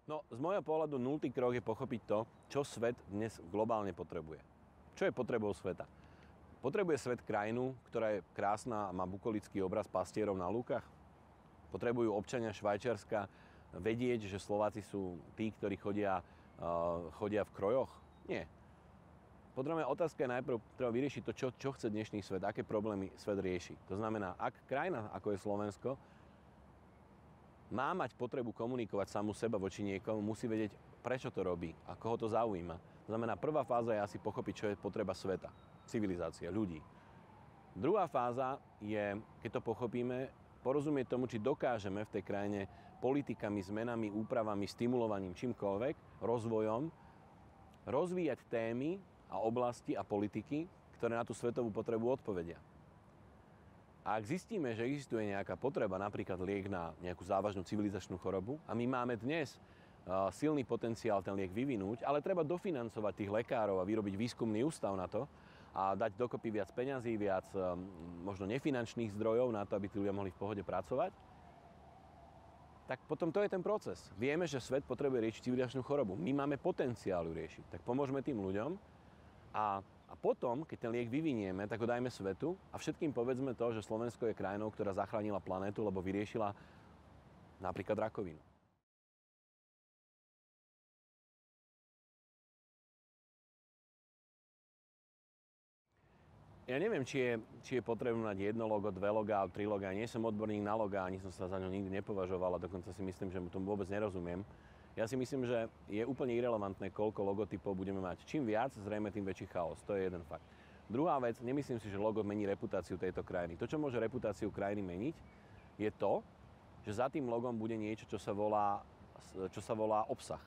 No, z môjho pohľadu nultý krok je pochopiť to, čo svet dnes globálne potrebuje. Čo je potrebou sveta? Potrebuje svet krajinu, ktorá je krásna a má bukolický obraz pastierov na lúkach? Potrebujú občania Švajčiarska vedieť, že Slováci sú tí, ktorí chodia v krojoch? Nie. Potrebujeme otázka je najprv treba vyriešiť to, čo chce dnešný svet, aké problémy svet rieši. To znamená, ak krajina, ako je Slovensko, má mať potrebu komunikovať samu seba voči niekomu, musí vedieť, prečo to robí a koho to zaujíma. To znamená, prvá fáza je asi pochopiť, čo je potreba sveta, civilizácia, ľudí. Druhá fáza je, keď to pochopíme, porozumieť tomu, či dokážeme v tej krajine politikami, zmenami, úpravami, stimulovaním, čímkoľvek, rozvojom, rozvíjať témy a oblasti a politiky, ktoré na tú svetovú potrebu odpovedia. A ak zistíme, že existuje nejaká potreba, napríklad liek na nejakú závažnú civilizačnú chorobu, a my máme dnes silný potenciál ten liek vyvinúť, ale treba dofinancovať tých lekárov a vyrobiť výskumný ústav na to a dať dokopy viac peňazí, viac možno nefinančných zdrojov na to, aby tí ľudia mohli v pohode pracovať, tak potom to je ten proces. Vieme, že svet potrebuje riešiť civilizačnú chorobu. My máme potenciál ju riešiť. Tak pomôžeme tým ľuďom a potom, keď ten liek vyvinieme, tak ho dajme svetu a všetkým povedzme to, že Slovensko je krajinou, ktorá zachránila planétu, lebo vyriešila napríklad rakovinu. Ja neviem, či je potrebné mať jedno logo, dve logá, tri logá. Nie som odborník na logá, ani som sa za ňo nikdy nepovažoval a dokonca si myslím, že mu tomu vôbec nerozumiem. Ja si myslím, že je úplne irelevantné, koľko logotypov budeme mať. Čím viac, zrejme tým väčší chaos. To je jeden fakt. Druhá vec, nemyslím si, že logo mení reputáciu tejto krajiny. To, čo môže reputáciu krajiny meniť, je to, že za tým logom bude niečo, čo sa volá obsah.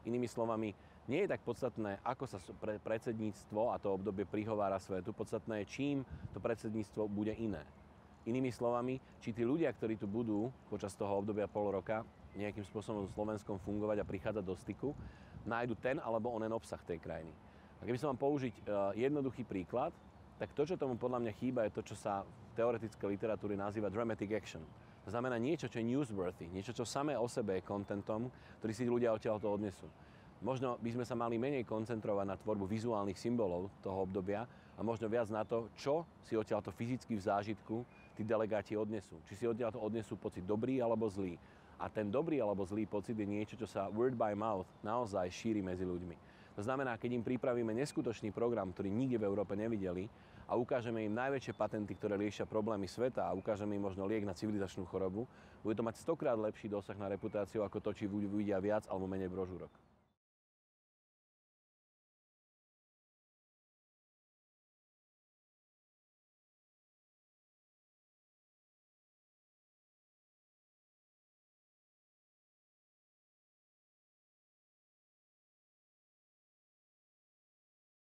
Inými slovami, nie je tak podstatné, ako sa predsedníctvo a to obdobie prihovára svetu. Podstatné je, čím to predsedníctvo bude iné. Inými slovami, či tí ľudia, ktorí tu budú počas toho obdobia pol roka nejakým spôsobom v Slovenskom fungovať a prichádzať do styku, nájdu ten alebo onen obsah tej krajiny. A keby som mám použiť jednoduchý príklad, tak to, čo tomu podľa mňa chýba, je to, čo sa v teoretickej literatúre nazýva dramatic action. To znamená niečo, čo je newsworthy, niečo, čo samé o sebe je contentom, ktorý si ľudia odtiaľto odnesú. Možno by sme sa mali menej koncentrovať na tvorbu vizuálnych symbolov toho obdobia a možno viac na to, čo si odtiaľto fyzicky v zážitku tí delegáti odnesú. Či si odtiaľto odnesú pocit dobrý alebo zlý. A ten dobrý alebo zlý pocit je niečo, čo sa word by mouth naozaj šíri medzi ľuďmi. To znamená, keď im pripravíme neskutočný program, ktorý nikde v Európe nevideli a ukážeme im najväčšie patenty, ktoré riešia problémy sveta a ukážeme im možno liek na civilizačnú chorobu, bude to mať 100-krát lepší dosah na reputáciu ako to, či uvidia viac alebo menej brožúrok.